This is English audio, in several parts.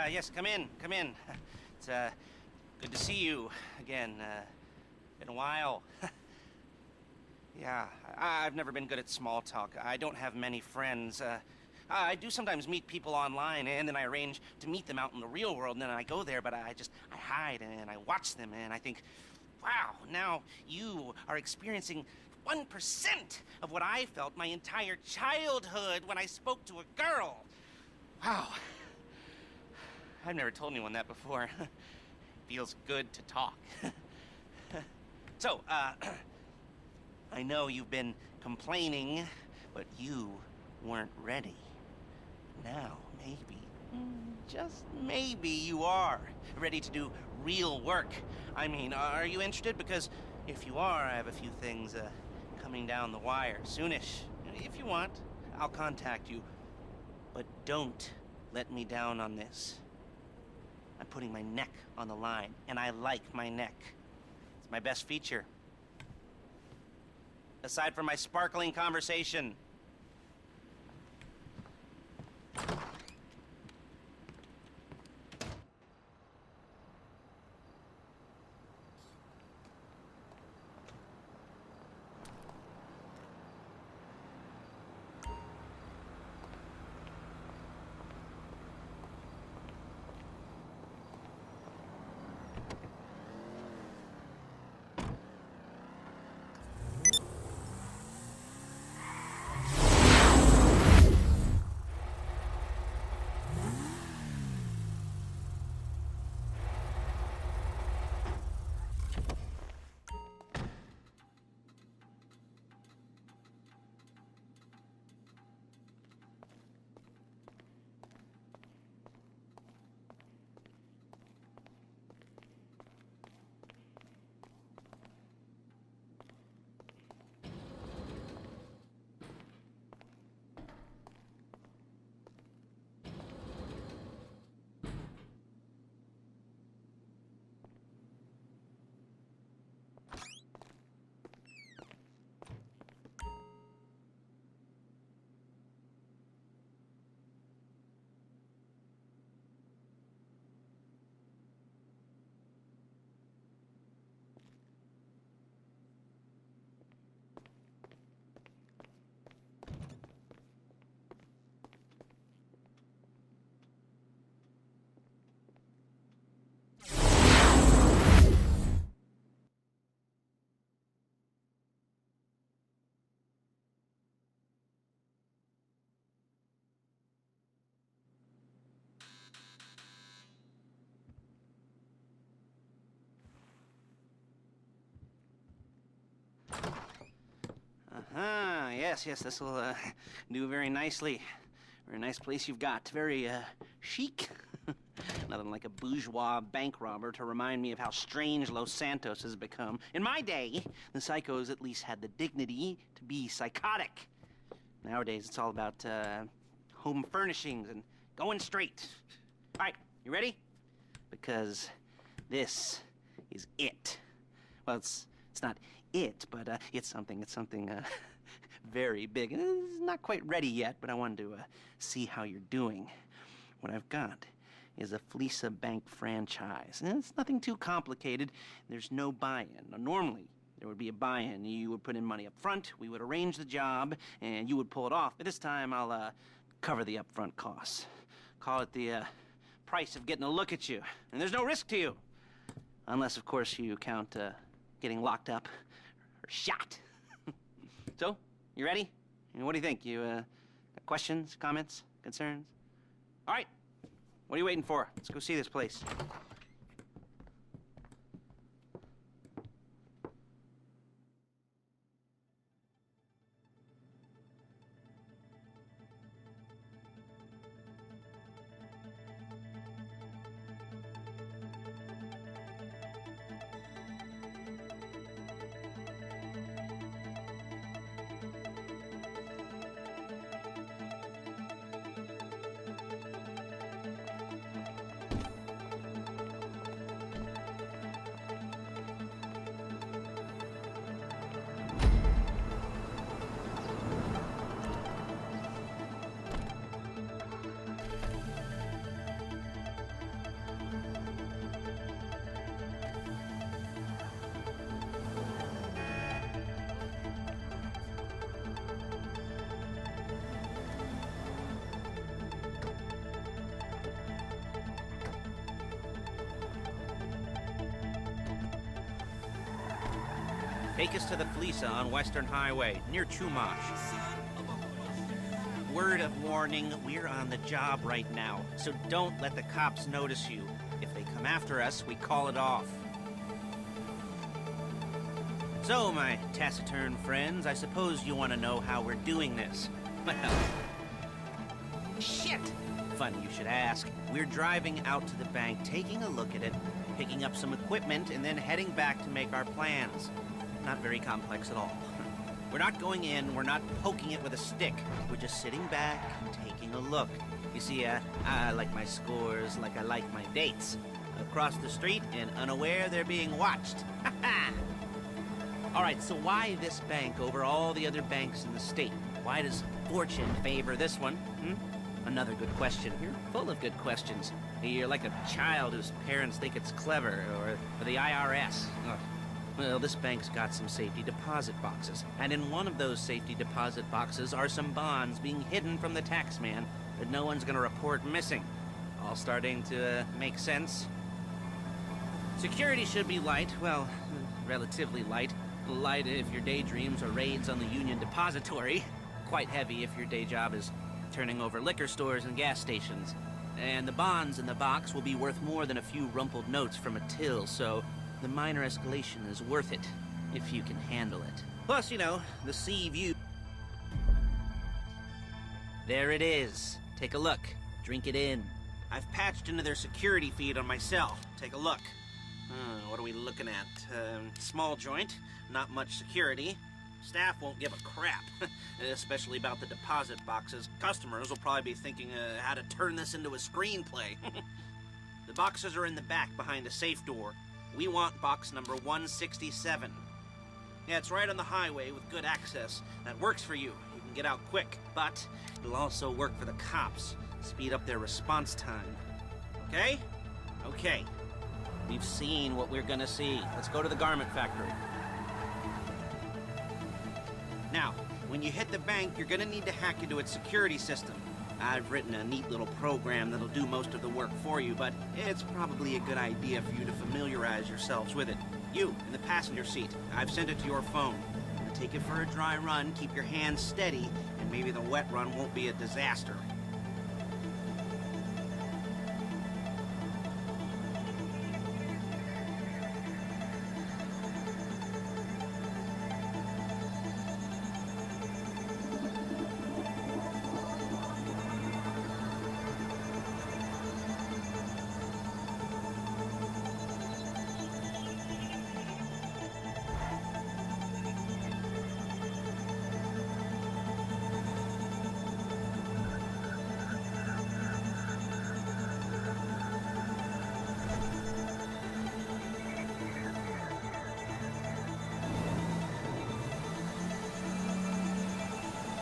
Yes, come in, come in. It's, good to see you again. Been a while. Yeah, I've never been good at small talk. I don't have many friends. I do sometimes meet people online, and then I arrange to meet them out in the real world, and then I go there, but I hide, and I watch them, and I think, wow, now you are experiencing 1% of what I felt my entire childhood when I spoke to a girl. Wow. I've never told anyone that before. Feels good to talk. So, I know you've been complaining, but you weren't ready. Now, maybe, just maybe you are ready to do real work. I mean, are you interested? Because if you are, I have a few things coming down the wire soonish. If you want, I'll contact you. But don't let me down on this. I'm putting my neck on the line, and I like my neck. It's my best feature. Aside from my sparkling conversation. Yes, this will do very nicely. Very nice place you've got. Very chic. Nothing like a bourgeois bank robber to remind me of how strange Los Santos has become. In my day, the psychos at least had the dignity to be psychotic. Nowadays, it's all about home furnishings and going straight. All right, you ready? Because this is it. Well, it's not it, but it's something very big. And it's not quite ready yet, but I wanted to see how you're doing. What I've got is a Fleeca Bank franchise. And it's nothing too complicated. There's no buy-in. Now, normally, there would be a buy-in. You would put in money up front, we would arrange the job, and you would pull it off. But this time, I'll cover the upfront costs. Call it the price of getting a look at you. And there's no risk to you. Unless, of course, you count getting locked up or shot. So, you ready? What do you think? You got questions, comments, concerns? All right. What are you waiting for? Let's go see this place. Take us to the Fleeca on Western Highway, near Chumash. Word of warning, we're on the job right now, so don't let the cops notice you. If they come after us, we call it off. So, my taciturn friends, I suppose you want to know how we're doing this. Well... Shit! Funny you should ask. We're driving out to the bank, taking a look at it, picking up some equipment, and then heading back to make our plans. Not very complex at all. We're not going in, we're not poking it with a stick. We're just sitting back and taking a look. You see, I like my scores like I like my dates. Across the street and unaware they're being watched. Ha ha! Alright, so why this bank over all the other banks in the state? Why does fortune favor this one? Another good question. You're full of good questions. You're like a child whose parents think it's clever, or the IRS. Ugh. Well, this bank's got some safety deposit boxes, and in one of those safety deposit boxes are some bonds being hidden from the tax man that no one's gonna report missing. All starting to make sense? Security should be light, well, relatively light. Light if your daydreams are raids on the Union Depository. Quite heavy if your day job is turning over liquor stores and gas stations. And the bonds in the box will be worth more than a few rumpled notes from a till, so the minor escalation is worth it, if you can handle it. Plus, you know, the sea view. There it is. Take a look. Drink it in. I've patched into their security feed on my cell. Take a look. What are we looking at? Small joint, not much security. Staff won't give a crap, especially about the deposit boxes. Customers will probably be thinking how to turn this into a screenplay. The boxes are in the back behind a safe door. We want box number 167. Yeah, it's right on the highway with good access. That works for you. You can get out quick, but it'll also work for the cops. Speed up their response time. Okay? Okay. We've seen what we're gonna see. Let's go to the garment factory. Now, when you hit the bank, you're gonna need to hack into its security system. I've written a neat little program that'll do most of the work for you, but it's probably a good idea for you to familiarize yourselves with it. You, in the passenger seat, I've sent it to your phone. Take it for a dry run, keep your hands steady, and maybe the wet run won't be a disaster.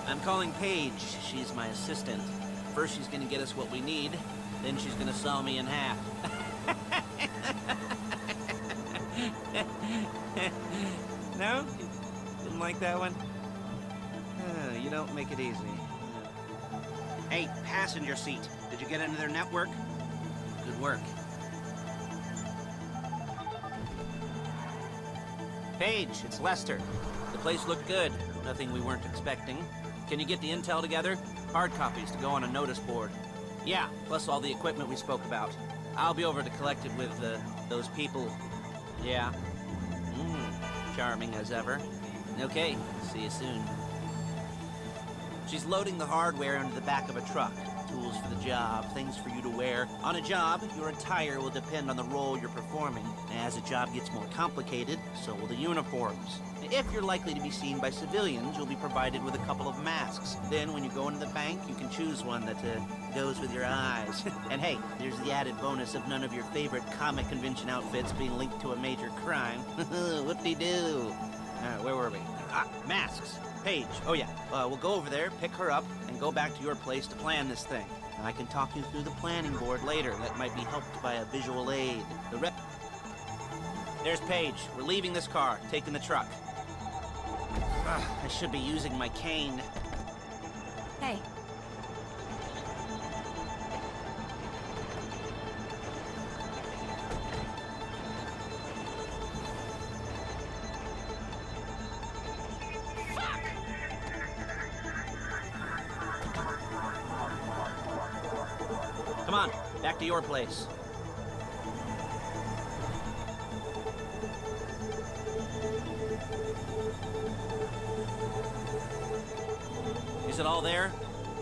I'm calling Paige. She's my assistant. First she's gonna get us what we need, then she's gonna saw me in half. No? Didn't like that one? You don't make it easy. Hey, passenger seat. Did you get into their network? Good work. Paige, it's Lester. The place looked good. Nothing we weren't expecting. Can you get the intel together? Hard copies to go on a notice board. Yeah, plus all the equipment we spoke about. I'll be over to collect it with, those people. Yeah. Charming as ever. Okay, see you soon. She's loading the hardware into the back of a truck. Tools for the job, things for you to wear. On a job, your attire will depend on the role you're performing. As the job gets more complicated, so will the uniforms. If you're likely to be seen by civilians, you'll be provided with a couple of masks. Then, when you go into the bank, you can choose one that goes with your eyes. And hey, there's the added bonus of none of your favorite comic convention outfits being linked to a major crime. Whoop-de-doo. Where were we? Masks. Paige. Oh yeah, we'll go over there, pick her up, and go back to your place to plan this thing. I can talk you through the planning board later. That might be helped by a visual aid. There's Paige. We're leaving this car, taking the truck. I should be using my cane. Hey. Come on, back to your place. Is it all there?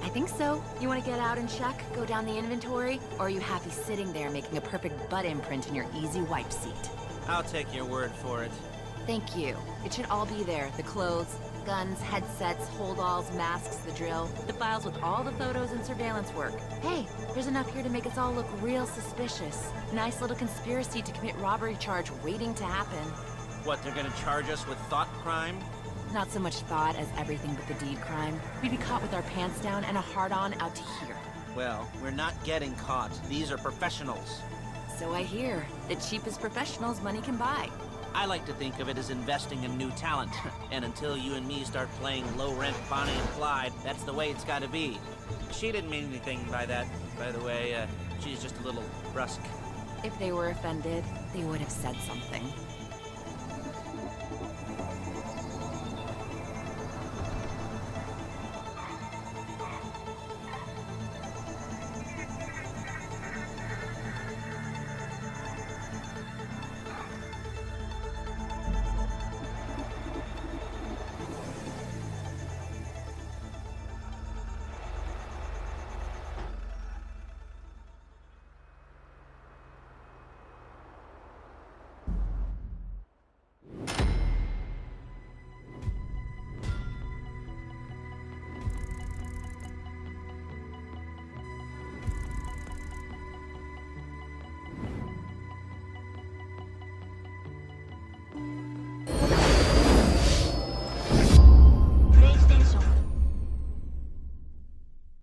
I think so. You want to get out and check? Go down the inventory? Or are you happy sitting there making a perfect butt imprint in your easy wipe seat? I'll take your word for it. Thank you. It should all be there. The clothes, guns, headsets, holdalls, masks, the drill. The files with all the photos and surveillance work. Hey, there's enough here to make us all look real suspicious. Nice little conspiracy to commit robbery charge waiting to happen. What, they're gonna charge us with thought crime? Not so much thought as everything but the deed crime. We'd be caught with our pants down and a hard-on out to here. Well, we're not getting caught. These are professionals. So I hear. The cheapest professionals money can buy. I like to think of it as investing in new talent. And until you and me start playing low-rent Bonnie and Clyde, that's the way it's gotta be. She didn't mean anything by that, by the way. She's just a little brusque. If they were offended, they would have said something.